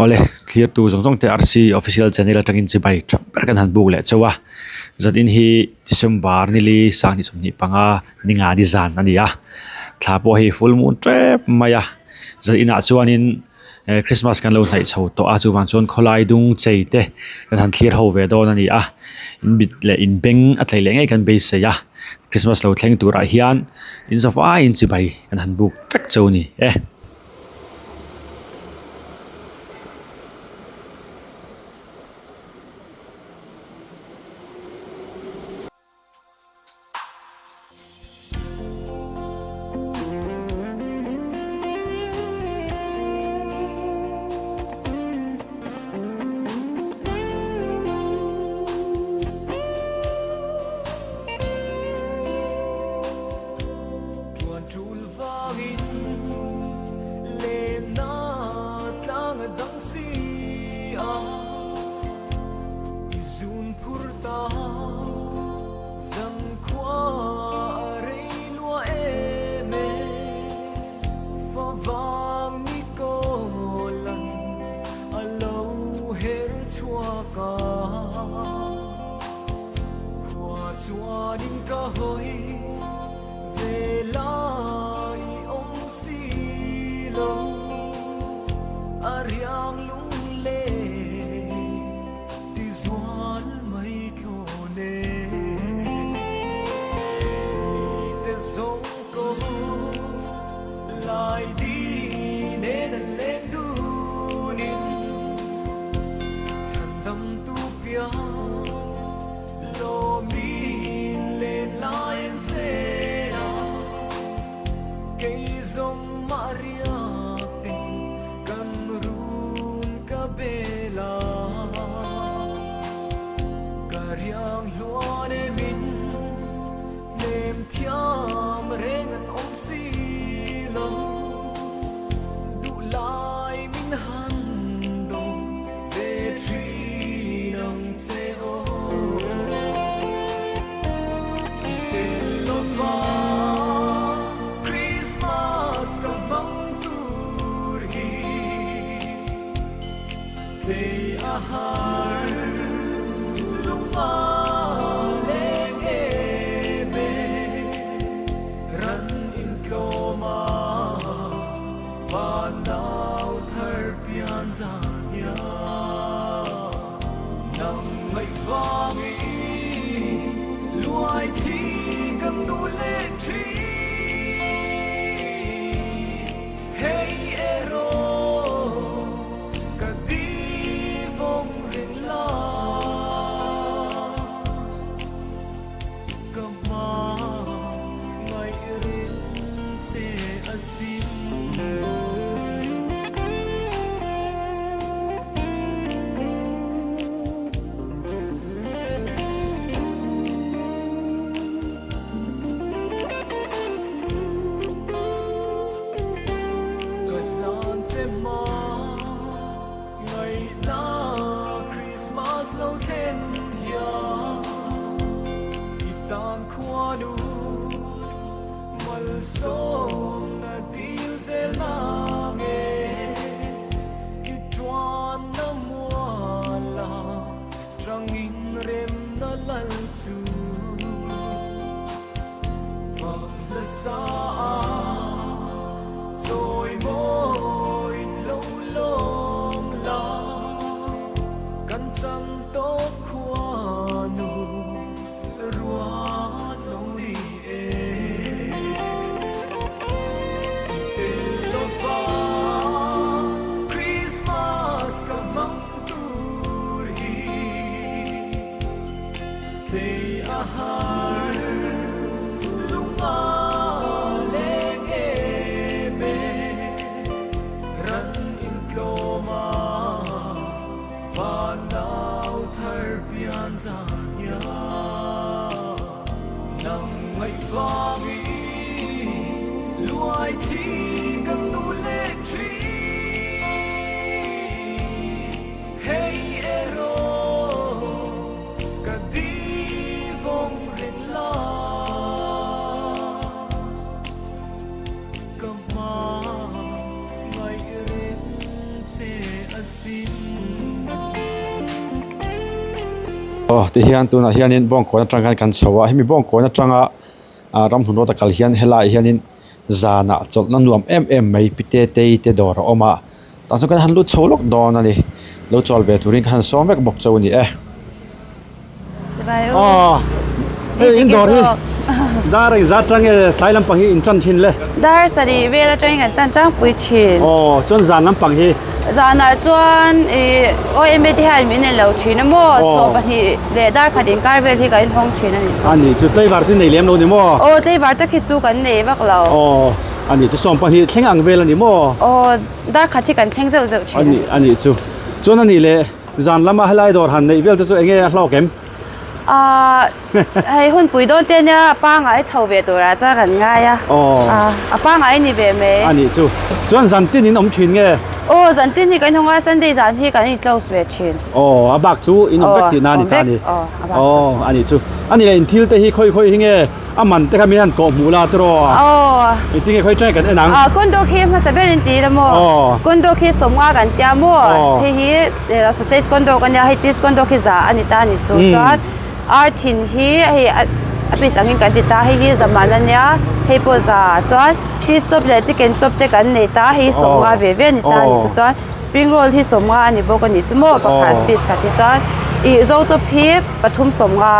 ole clear tu zong te RC official channel atangin chi bai per kan han buk le chawa zatin hi December ni li sang ni sumni panga ninga di zan ani a thla po hi full moon trap maya zaina chuanin Christmas kan lo thai chho to a chuwan chon kholai dung cheite kan han clear ho ve don ani a in bit le in beng a thlei le ngai kan base se ya Christmas lo thleng tur a hian in sofa in chi bai kan han buk tak choni see ti hian tuna hianin bong ko na tang kan chawa hemi bong ko na tanga ram hunro ta kal hian helai hianin zana chol na nuam em mai pite te dor oma ta so kan han lu cholok don ani lo chol ve turin kan somek bok chawni indoor hi dar ai zatang thailam pang hi intran thin le dar sari ve la train kan tan tang pui chin chon zan lam pang hi zana chuan OM ti hai min lo thin mo so pa hi le dar khadin kar vel hi kan hong thin ani chu tei war chu nei lem lo ni mo tei war ta khi chu kan nei vak lo ani chu som pang hi thleng ang vel ani mo dar khathi kan thleng zeu zeu thin ani chu chon ani le zan lama halai dor han nei vel chu enge hlokem hay hun pui don te nya pa ngai chho ve to ra cha kan nga ya pa ngai ni ve me ani chu chon zan tin in om thin nge zan tin ni kan honga Sunday zan hi kan close ve thin abak chu in om bek ti na ni ta ni ani chu ani le in thil te hi khoi hinge aman te kami han ko mula tro I think khoi try kan enang kon do khi ma saberin ti la mo kon do khi somwa kan tia mo the hi so says kon do kan ya hi chis kon do khi za ani ta ni chu chan arthin hi apis angin kan ti ta hi zamana nya hei po za chuan cheese chop le chicken chop te kan nei ta hi somwa ve ni ta ni chuan spring roll hi somwa ani bo kan ni chu mo pakhat piece ka ti chuan I zo chop hi pathum somwa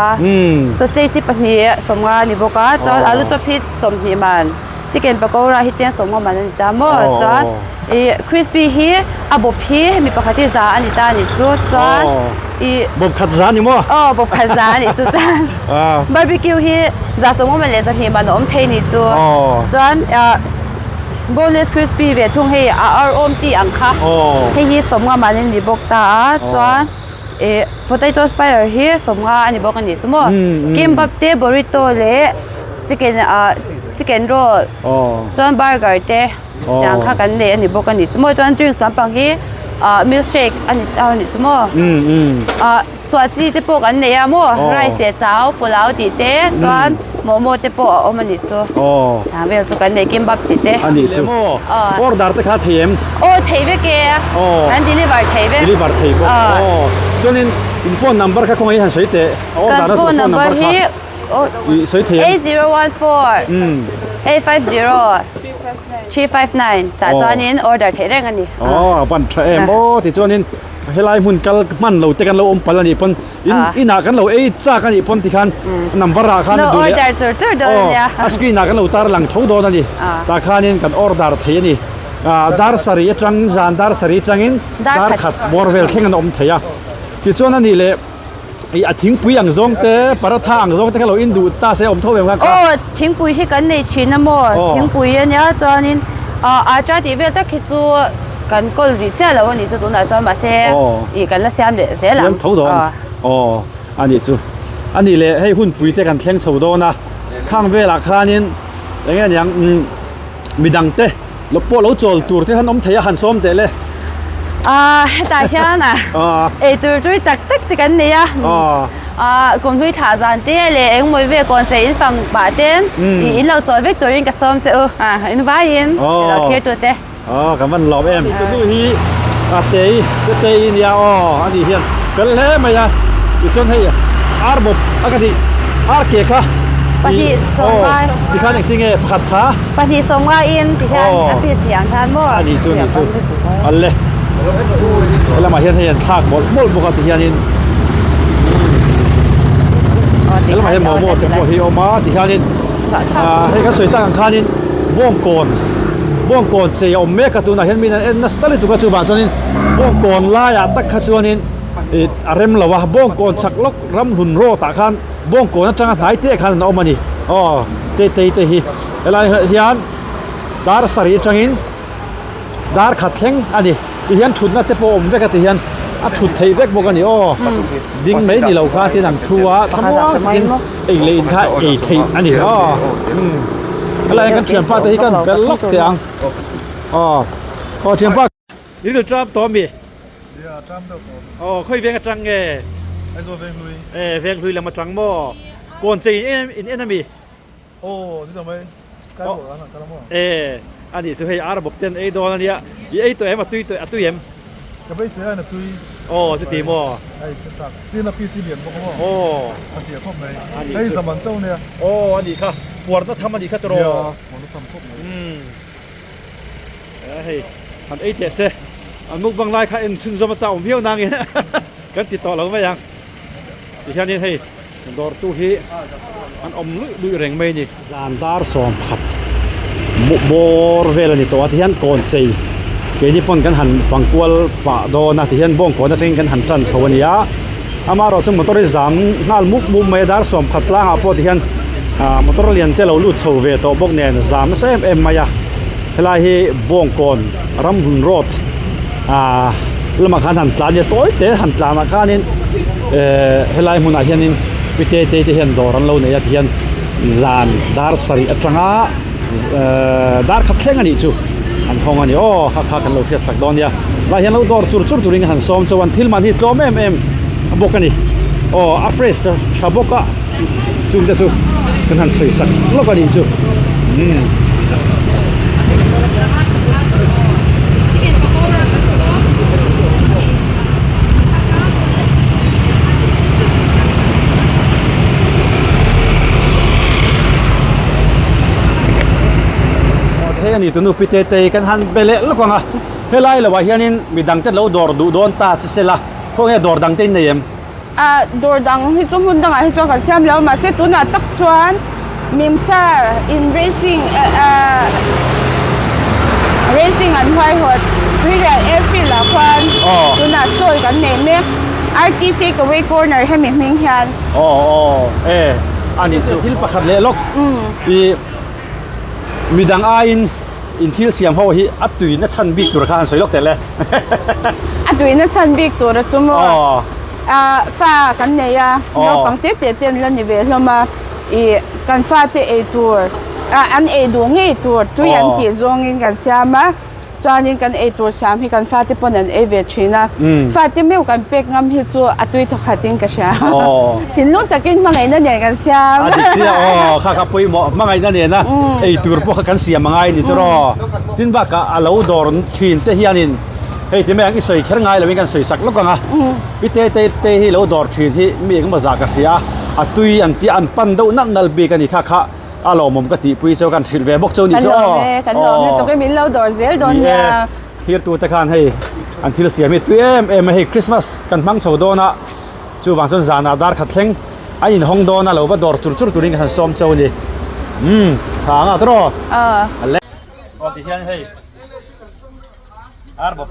so sei si pahni somwa ni bo ka chuan alu chop hi som hi man chicken pakora hi cheng somwa man ni ta mo chuan crispy hi abop hi mi pakhati za ani ta ni chu chuan bob khat za ni mo bob khat za ni chu chuan barbecue hi za somwa man le za hi man om thei ni chu chuan boneless crispy ve thung hei om ti ang kha hei hi somwa man ni bok ta chuan potato spire hi somwa ani bok ani chu mo kimbap te burrito le chicken roll chuan burger te yang kha kan nei ani bok ani chu mo chuan drinks lampang hi milkshake ani chu mo swachi te po kan nei mo rice chao pulao ti te chuan momo te po om ani chu vel chu kan nei kimbap ti te ani chu order te kha them thei ve ke an deliver thei bo chuanin phone number kha khong hi han sei te order na phone number hi sei the 8014 850 359ta chuanin order thei reng ani ban tha em ti chuanin helai mun kal man lo te kan lo om pal ani pon ina kan lo cha kan ni pon ti khan number ra khan du order tur do ya screen na kan lo tar lang tho do na ni ta khanin kan order thei ni dar sari atang zan dar sari tangin dar khat borvel theng an om theya ti chuan ani le thing pui ang zong te paratha ang zong te kan lo in du ta se om tho em ka thing pui hi kan nei chin mo thing pui ania chuanin cha ti ve ta khi chu kan kol ri cha lo ni chu na chuan ma se kan la siam le se la tho do ani chu ani le hei hun pui te kan thleng chho do na khang ve la khanin enga yang midang te lo po lo chol tur te han om theya han som te le ta hian tur tak te kan nei kon hui tha zan te le eng moi ve kon che in fang ba ten in lo chol vek turin ka som che in vai in lo thia tu te cảm ơn lòm em cái hi te nia anh đi hiện cái lẽ mày à thì chân hay arbop cái gì arke kha pati somai thì khan anh nghe khát khá pati somai in thì khan apis yang khan mo anh đi chu anh le là mà hiện thác một cái thì hiện là mà hiện một thì một hi oma thì khan hay cái sợi tăng khan in buông cồn buông cồn sẽ om mẹ cái tu na hiện mình en na sali tu cái chu ban cho nên buông cồn la ya tak cái chu nên rem lawa buông cồn sak lok ram hun ro ta khan buông cồn nó trang thái te khan om ani te hi lại hiện dar sari trangin dar khat thleng ani hiện thut na te po om ve ka te hiện thut thei vek bok ani ding mấy ni lo kha te nang thua thamwa in ei le in kha ei thei ani lại cái chuyện phát thì cái bé lóc tiếng chuyện phát đi được trap to mi khơi ven cái trăng nghe ven lui là mà trăng mò còn gì em mi thế rồi mấy cái bộ đó là cái mò anh đi sẽ hay Arab bốc tên ấy đó này ấy tụi em mà tụi em cái bây giờ là tụi 哦，这题目。哎，这个你那 PC 脸不好哦，啊，写错没？你哎，怎么做呢？哦，你看，我那他们你看多对啊，咯。我都看错没。哎，อันไอ้เด็ดเซ่อันมุกบางรายข้าเอ็นชุนสมบัติสาวเพี้ยวนางเงี้ยกันติดต่อเราไหมยังที่แค่นี้ให้ดอร์ตู้ฮีอันอมลุยแรงไม่นี่จานดาร์สอมขัดโบร์เวลนี่ตัวที่ฮันก่อนเซ่เกี่ยญี่ปุ่นกันหันฝั่งกัวปะโดนะที่ฮันบ้งก่อนจะทิ้งกันหันจันทร์ชาวนี้อามาเราซึ่งมอเตอร์จามงานมุกไม่ดาร์สอมขัดล่างอ่ะพอที่ฮันมอเตอร์เลียนเตเราลุดชาวเวตัวบ้งเนี่ยจามเอ็มมายาเฮลาฮีบ้งก่อนรำหุ่นรถแล้วมาขันหันตาเนี่ยตัวเตะหันตามาขันนี่เฮลามุนาเฮียนินพิเตเตเฮียนดอรันเราเนี่ยเฮียนจานดาร์สรีอัตรงดาร์ขัดเล่งอันนี้จูอันห้องอันนี้โอ้ฮักกันเราเทียบสักดอนเนี่ยแล้วเฮียนเราดอร์จุดตัวริงหันซ้อมจวันทิลมันฮิตล้อมเอ็มบอกกันนี่โอ้อัฟเรสชาบกะจุดเดซูกันหันสวยสักโลกันนี่จูเฮียนี่ตัวนู้นพิเตกันหันเบลเล่แล้วก็งะเฮลัยเลยว่าเฮียนี่มีดังเต้นเราดอร์ดูโดนตาเสร็จละเขาเฮียดอร์ดังเต้นเนี่ยดอร์ดังที่จุ่มหุ่นดังที่จุ่มกันเชื่อมแล้วมาเสร็จตัวน่ะตักชวนมิมซ่า in racing racing อันไว้หดวิเรียนเอฟฟิลละควันตัวน่ะสวยกันเนี่ยเมกarchitect away corner ให้มีมิ่งยันอันนี้จะที่ประคัดเล่ลกมีดังอินที่เสียงเขาที่อัดตุยนั่นชันบิ๊กตัวข้างสวยลกแต่เลยอัดตุยนั่นชันบิ๊กตัวละจุ่มฟ้ากันเนี่ยเราปังเตะแล้วนี่เวลมากันฟ้าเตะตัวอันดวงตัวตัวยันที่จงกันเสียมาจวนนี้กันตัวสามที่กันฟ้าที่ปนันเวชีนะฟ้าที่ไม่กันเป็กงามที่ตัวอัดตุยทุกขัดทิ้งกันเสียทิ้งลุ้นตะกินมาไงนั่นเนี่ยกันเสียอันนี้เสียข้าปุยมาไงนั่นเนี่ยนะตัวพวกกันเสียมาไงนี่ตัวทิ้งบ้ากะอาลูดอร์ชินเตฮียนินเฮ้ยที่แม่งอีสวยแค่ไงเราไม่กันสวยสักลูกกันอ่ะพิเตที่เราดอร์ชินที่มีกันมาจากกันเสียอัดตุยอันที่อันปันดูนั่งนัลบีกันนี่ข้าอาเราหม่อมกติปุยเจ้ากันสิลเวบอกเจ้านี่เจ้ากันหลอเนี่ยตัวก็มีเราดอร์เซลดอนเนี่ยเคลียร์ตัวตะการให้อันที่เสียมีตัวมาให้คริสต์มาสกันมังโซโดนะจูบางส่วนจานาดาร์ขัดเล่งไอ้ห้องโดนะเราว่าดอร์จุดตัวนี้กันซ้อมเจ้านี่ทางอ่ะตัวเล็กอ๋อที่เห็นให้อาร์บอก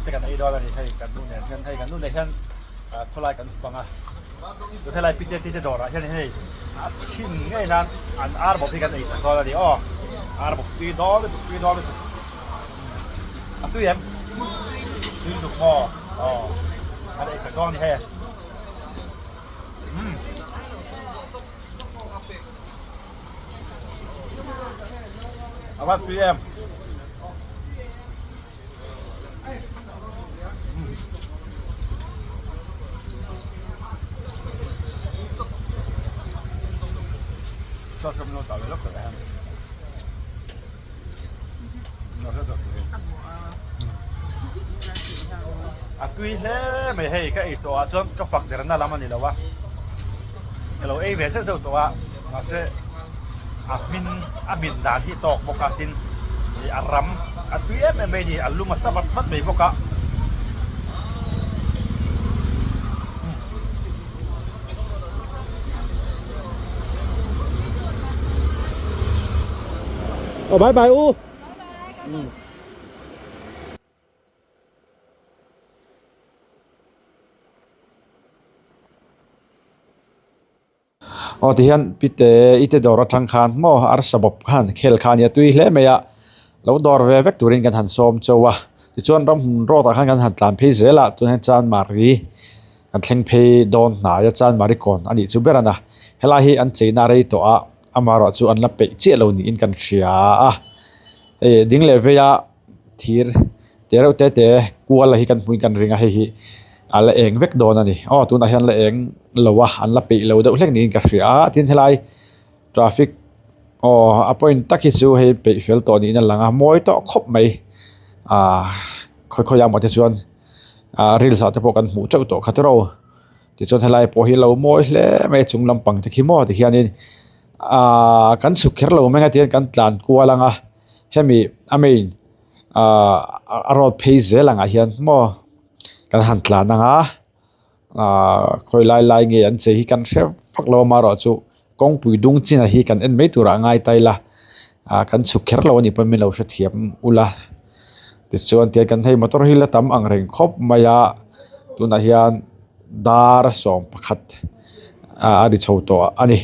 แต่กันไอ้ดอลนี่ให้กันนู่นเนี่ยให้กันนู่นเนี่ยเห็นคนไล่กันฟังอ่ะตัวเท่าไรพิเตที่จะดอร์อ่ะเห็นให้ชิมง่ายนั้นอันอาร์บอกที่กันไอ้สักดอลนี่อ๋ออาร์บอกตีดอลอันตัวเอ็มตีถูกพออันไอ้สักดอลนี่ให้เอาว่าตัวเอ็มชอบโน้ตต่อเลยลูกเลยฮะโน้ตต่อเลยตุยเล่ไม่ให้ก็ไอตัวจนก็ฝักเดือนนั่นละมันนี่แล้ววะก็เราเวสเซอร์ตัวมาเสบินด่านที่ตอกบกตินอารัมตุยไม่ดีอัลลุมาสับมัดไม่บกบายบายอู้ที่ฮันพิเตอิเตดอร์ทังคานมออาร์สบบขันเคลคานยาตุยเล่เมียเราดอร์เวเวกตูรินกันหันซอมเจ้าวะที่ชวนรำรอตะขันกันหันตามเพเซละจนให้จานมารีกันเทงเพโดนหนายจานมาริกอนอันนี้จูเบรันนะเฮลาฮีอันเจนารีตัวอามารอจูอันละเปเจเรานี่อินกันเชียดิ้งเลเวียทีร์เดี๋ยวเราเตะกลัวละฮีกันพูนกันเริงอะฮีอะไรเองเวกโดนนี่ตัวนั้นละเองเราว่าอันละปีเราเด็กเล็กนี่กันเสียที่เท่าไรทราฟิกอพอยน์ตักฮิซูให้ไปเฟลตัวนี้นั่นหลังมวยต่อครบไหม khoi yang ma te chuan reels a te pawh kan hmuh teuh tawh khat ro ti chuan helai pawh hi lo mawi hle mai chung lampang te khi maw ti hianin kan sukher lo menga tian kan tlan kualanga hemi amein arod phei zelanga hian mo kan han tlan anga khoi lai nge an che hi kan hre fak lo ma ro chu kong pui dung china hi kan en mei tura ngai taila kan sukher lo ni pamin lo hre thiam ula ti chuan te kan hei motor hi la tam ang reng khop maya tuna hian dar som pakhat adi chho to ani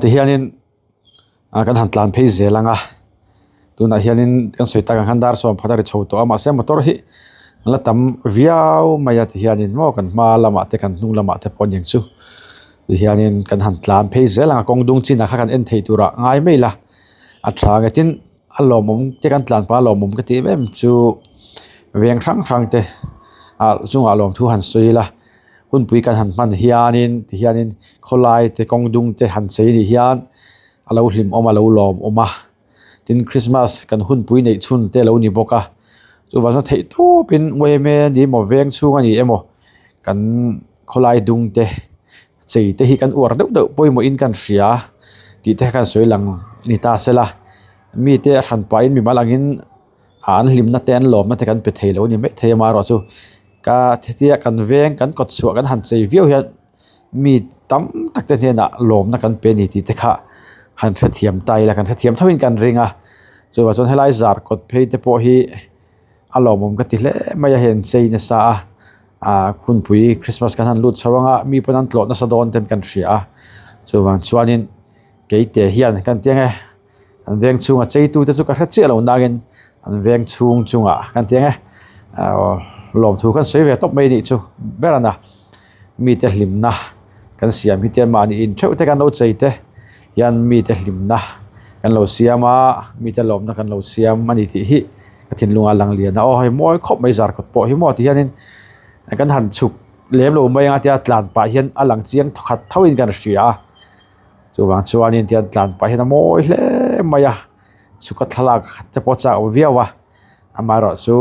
ti hianin kan han tlan phei zelanga tuna hianin kan soita kan dar som pakhat adi chho to ama se motor hi la tam viau maya ti hianin mo kan ma lama te kan hnung lama te pon yang chu ti hianin kan han tlan phei zelanga kong dung china kha kan en thei tura ngai meila athang tin alomum te kan tlan pa alomum ka ti mem chu veng rang te chung alom thu han soila hun pui kan han man hianin ti hianin kholai te kong dung te han sei ni hian alo hlim oma lo lom oma tin Christmas kan hun pui nei chun te lo ni boka chu wasa thei tu pin we me ni mo veng chung ani emo kan kholai dung te chei te hi kan ur deuh poi mo in kan ria ti te kan soilang ni ta sela mi te than pa in mi malangin an hlim na te an lom na te kan pe thei lo ni me thei ma ro chu ka thia kan veng kan kot chu kan han chei viau hian mi tam tak te hena lom na kan pe ni ti te kha han thra thiam tai la kan thra thiam thawin kan ringa chu wa chon helai zar kot phei te po hi alomum ka ti hle maya hen chei na sa khun pui Christmas kan han lut chawanga mi panan tlot na sa don ten kan ria chu wang chuanin keite hian kan tiange an veng chunga chei tu te chu ka hra che lo nagin an veng chung chunga kan tiange lom thu kan soi ve top mai ni chu berana mi te hlimna kan siam hi te ma ni in theu te kan lo chei te yan mi te hlimna kan lo siama mi te lom na kan lo siam mani ti hi kathin lunga lang lian a hoi moi khop mai zar khot po hi mo ti hianin kan han chuk lem lo mai nga tia tlan pa hian alang chiang khat thawin kan ria chu wang chuanin tian tlan pa hian moi hle maya chuka thalak te po cha o viawa amaro chu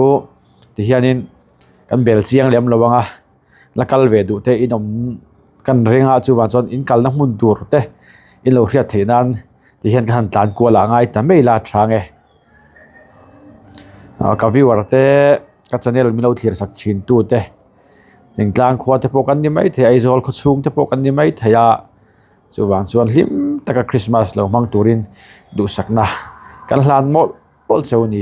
ti hianin kan bel chiang lem lowanga la kal ve du te inom kan renga chu wa chon in kal na mun tur te in lo hria theinan ti hian kan tlan ko la ngai ta meila thange ka viewer te ka channel mi lo thlir sak chin tu te tlang khwa te po kan ni mai the ai zol khu chung te po kan ni mai thaya chu wang chuan hlim taka Christmas lo mang turin du sakna kan hlan mol pol cheu ni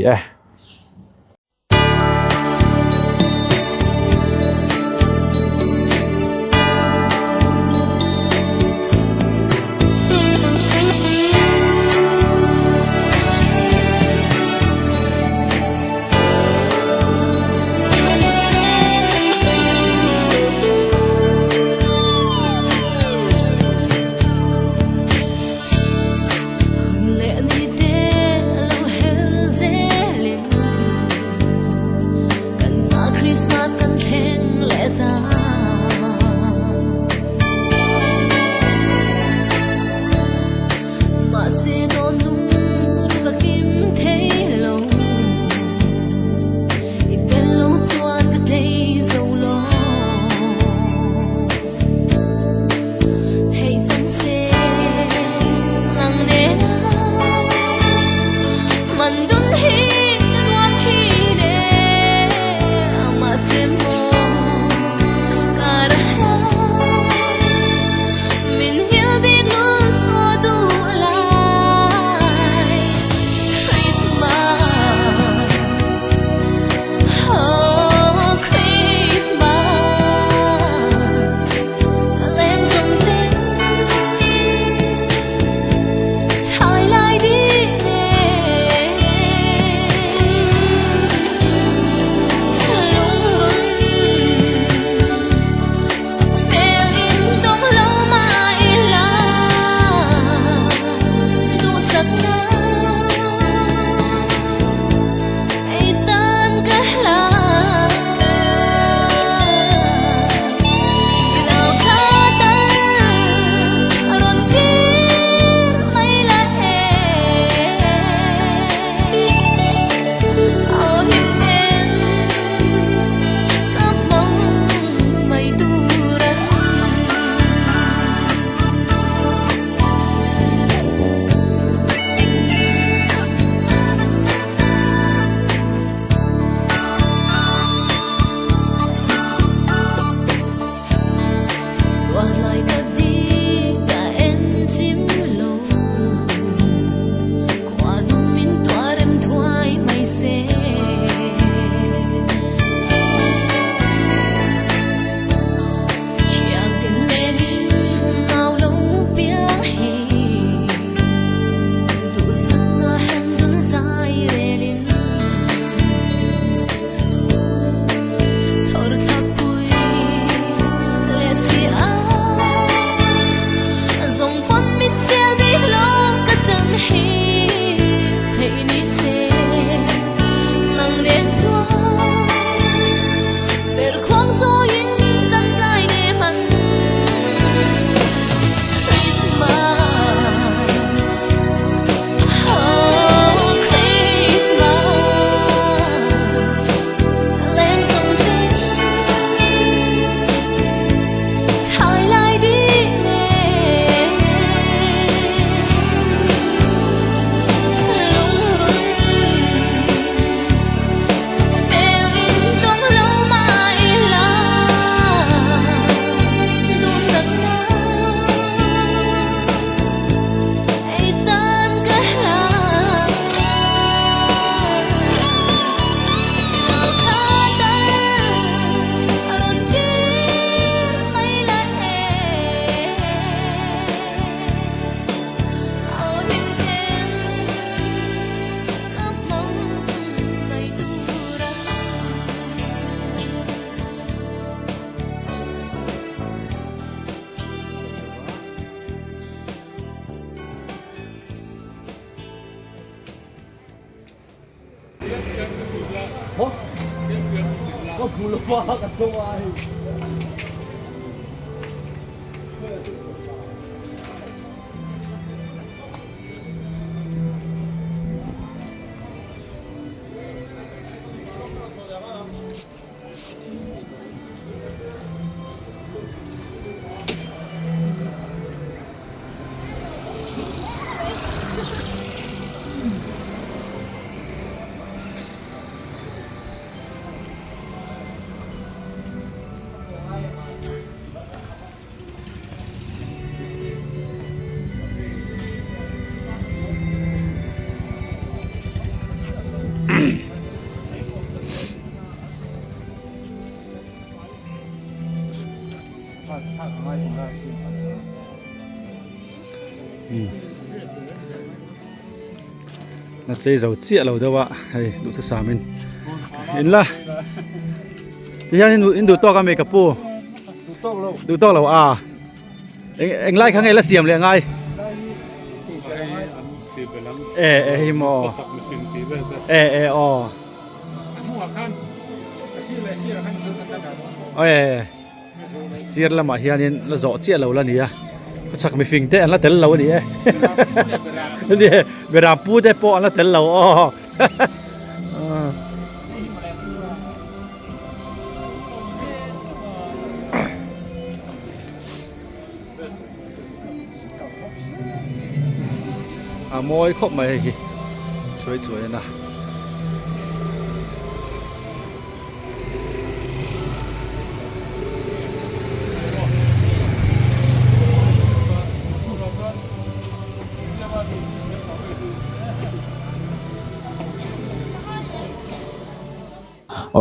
ก็พูดว่าก็สวาย 那这就接了的话，哎，录到上面，in啦，你看你读多个没个ปูดูโต๊ะเราเอ็งไล่ข้างไงละเสียมเลยไงฮิมอ๋อเสียละมาเฮียนี่ละจ่อเจี๊ยเราละเนี่ยก็ชักไม่ฟิงเต้ละเต๋เราเนี่ยนี่เวลาพูดได้ปอละเต๋เรามวยครบไหมสวยๆนะ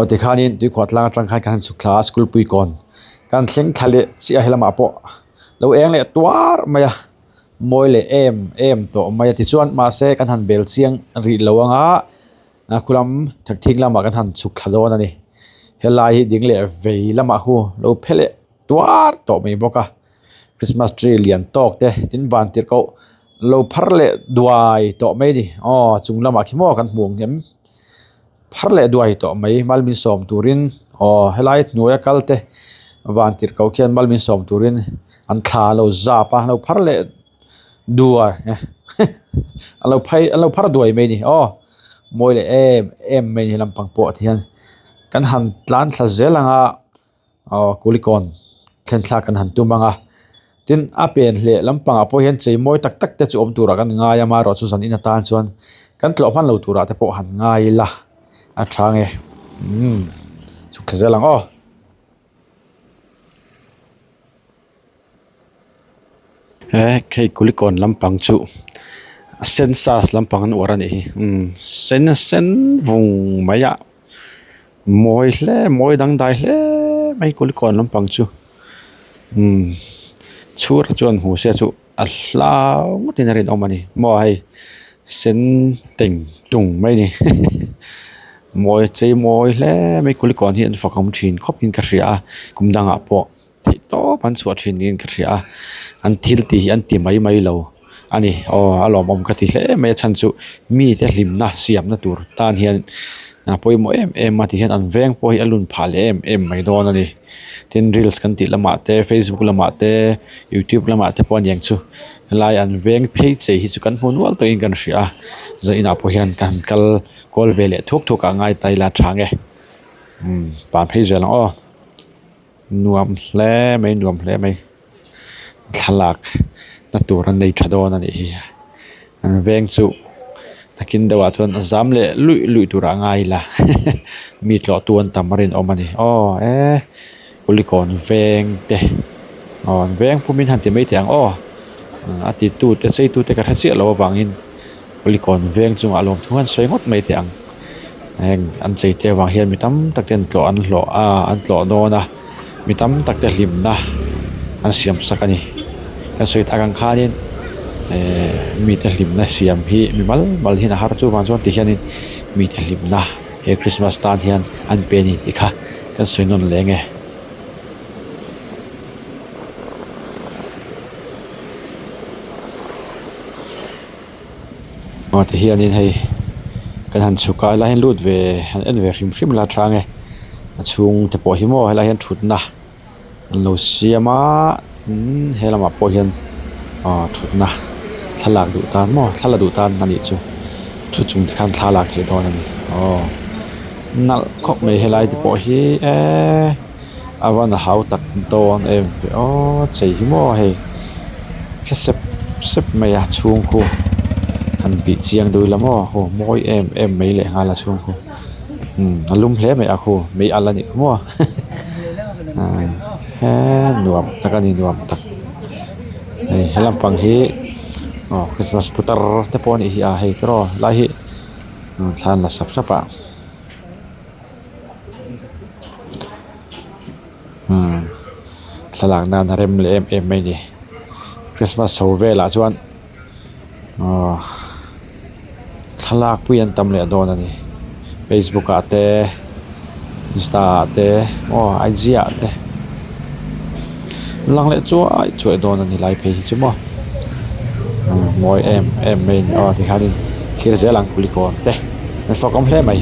แต่ข้านี้ด้วยขวดล้างร่างกายการสุขลาสกุลปุยก่อนการเลี้ยงทะเลเสียให้ละมาปะเราเองเลยตัวไม่อะมวยเลยเอ็มตัวไม่ที่ส่วนมาเสกันหันเบลเซียงรีดลวงคุณลำถักทิ้งละมากันหันสุขลาโดนั่นนี่เฮลายดิ่งเลยเวละมาหูเราเพลตัวไม่บอกคริสต์มาสทรีเลียนตอกเตะทิ้งบานติดเขาเราพัดเลยด้วยตัวไม่ดิจุงละมาขี้โม่กันห่วงเห็นพัดเลยด้วยตัวไม่มาลมินสอมตูรินเฮลายหน่วยกัลเตบานติดเขาเขียนมาลมินสอมตูรินอันขาเราจ้าปะเราพัดเลยด้วยเราพัดด้วยไม่ดิมวยเลยเอ็มไม่นี่ลำพังปวดที่นั่นกันหันล้านสัจเจลังกุลิกอนเช่นทากันหันตุ้มบังทินอาเป็นเละลำพังพอเห็นใจมวยตักแต่จะอมตัวกันง่ายมารอสุสันอินทานส่วนกันตลอดพันเราตัวแต่พอหันง่ายละทางสุขเจลังใครกุลิกอนลำพังจูเซนซาสลำพังอัวรันเซนวงไม่ยะมวยดังได้เลยไม่กุลิกอนลำพังจูชูรจวนหูเสียจูอัลลาห์ที่นรินออกมานี่มวยเซนติงตุงไม่นี่มวยใจมวยเลยไม่กุลิกอนที่อันฝักคำชินคบกินกระเสียกุมดังอ่ะพอที่โตพันสวดชินกินกระเสียอันทิลตีอันตีไม่เราอันนี้อารมณ์ผมก็ที่เลยไม่ชันสุมีแต่ลิมนะเสียมนะตัวตานเฮียนพอยโมเอ็มมาที่เห็นอันเวงพอยอรุณพาเลเอ็มไม่โดนอันนี้ที่รีลส์กันติดละมาเต้ Facebook ละมาเต้ YouTube ละมาเต้ปอนยังสุไลน์อันเวงเพจใจฮิสุกันหุ่นวัลตัวเองกันเสียจะอินาพอเห็นกันกอลเวเลทุกง่ายไตละทางเอปานเพจละนวมเล่ไม่นวมเล่ไม่ทลักนัตัวรันได้ชัดนั่นเองอันเวงสุนักกินดาวชนจำเลยลุยตัวร่างไงล่ะมีหลอดตัวตามมาเรียนออกมาดิกุลิกอนเวงเตะเวงผู้มีหันที่ไม่เถียงอาทิตย์ตูแต่ใช้ตูแต่กระเสียเราบางอินกุลิกอนเวงจุงอารมณ์ทุกคนสวยงดไม่เถียงอันใจเตะวางเฮียนมีตั้มตักเต็นหล่ออันหล่อโดนะมีตั้มตักเต็นลิมนะอันเสียมสักอันนี้กันสวยตากังขานี่มีแต่ลิมนะเสียมพี่มีมัลที่น่าฮาร์จูบางส่วนที่เฮียนี่มีแต่ลิมนะคริสต์มาสตานเฮียนอันเป็นอีกค่ะกันสวยนนเลยไงที่เฮียนี่ให้กันหันสุกายแล้วให้รูดเวหันเอ็นเวริมลาทางไง chung te po hi mo helai hian thut na an lo siama helama po hian thut na thalak du tan mo thala du tan ani chu thu chung te khan thalak the don ani nal khop me helai te po hi awan hau tak don em chei hi mo he sep me ya chung khu han bi chiang dui lamo ho moi em mai le nga la chung khu alum hle me a khu mei alani mo nuam takani nuam tak helam pang hi Christmas putar te pon hi a hei tro la hi thlan la sap sapa thalak nan rem le em mai ni Christmas so vela chuan thalak puyan tam le don ani Facebook ate Insta ate IG ate lang le chu don ani lai phe hi chu mo moi em main thì hanin thir zelang kulikon te na fokom hle mai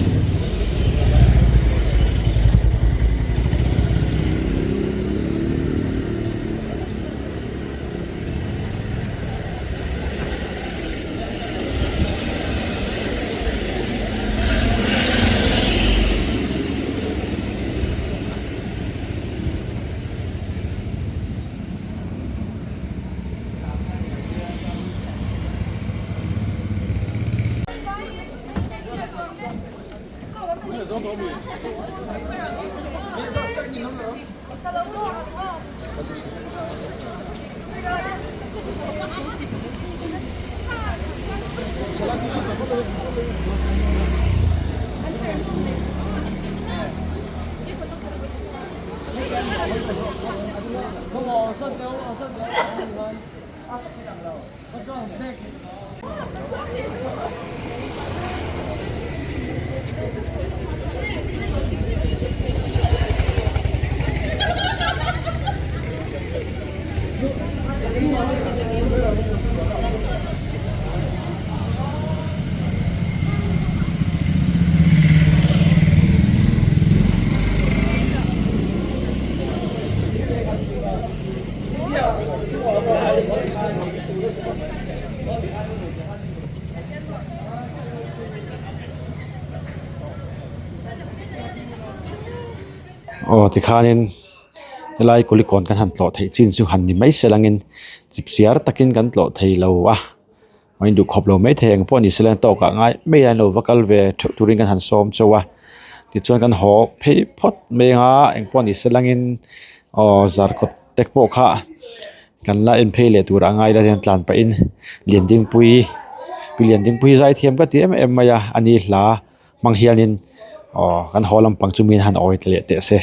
thì khanin helai kulikon kan han tlo thei chin chu han ni mai selangin chipsiar takin kan tlo thei lo main du khop lo mai theng poni selan to ka ngai mai an lo vakal ve turing kan han som chowa ti chuan kan ho phei phot me nga eng poni selangin zar ko tek po kha kan la en phei le tur angai la den tlan pa in lian ding pui zai thiam ka ti em maya ani hla mang hianin kan holam pang chumin han oi tle te se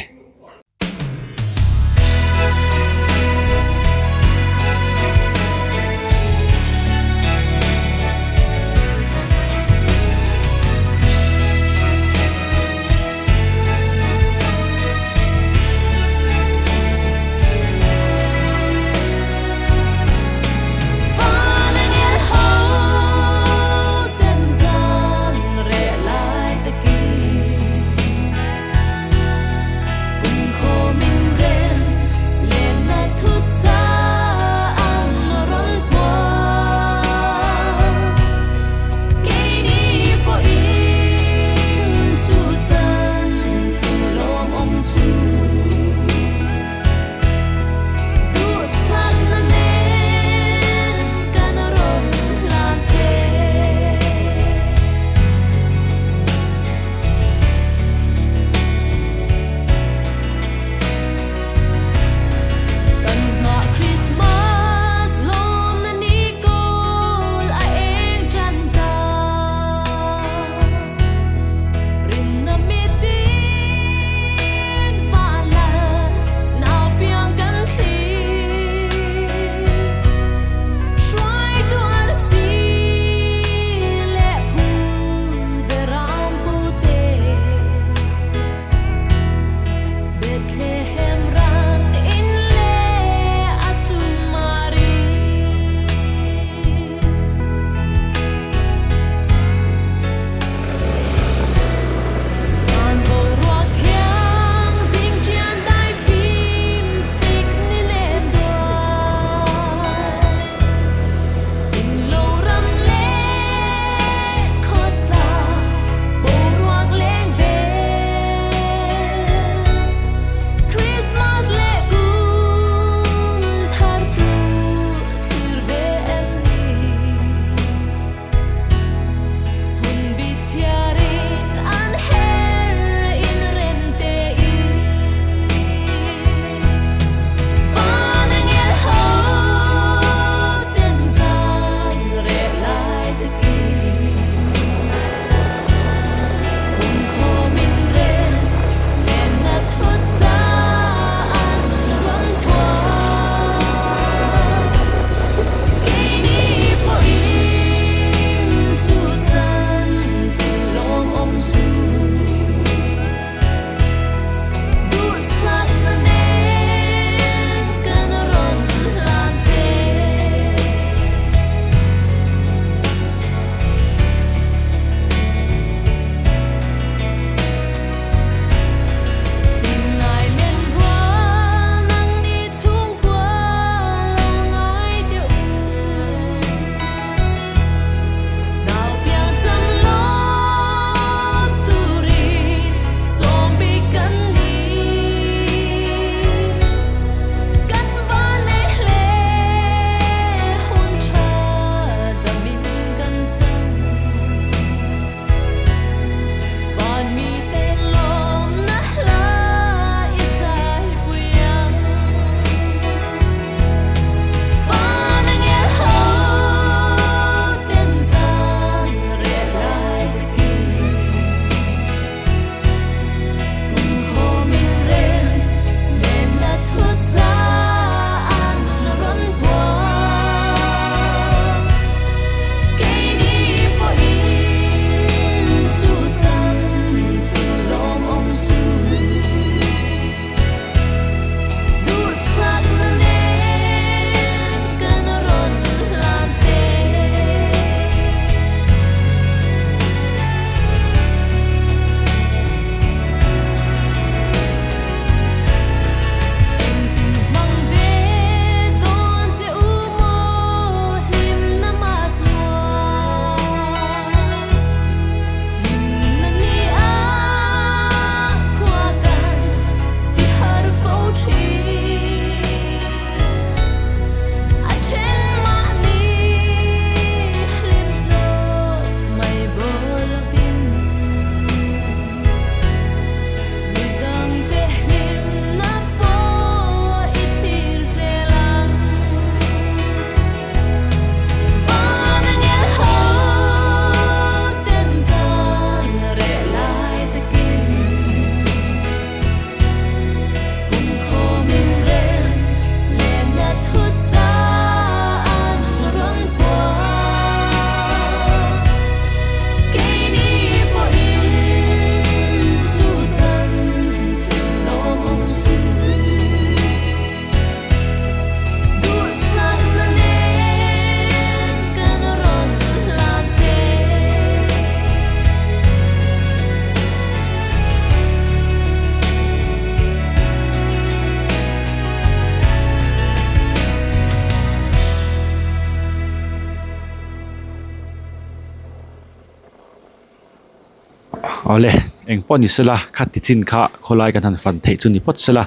ole eng pon ni sela khat ti chin kha kholai kan han fan thei chu ni pot sela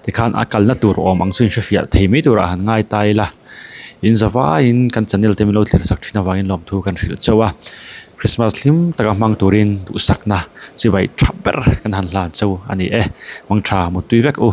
ti khan akal na tur om ang sun shafia thei mi tur han ngai tai la in zawa in kan channel temilo thler sak thina wangin lom thu kan ril chawa Christmas lim taka mang turin tu sakna chibai thaber kan han hlan chau ani e mang tha mu tuivek u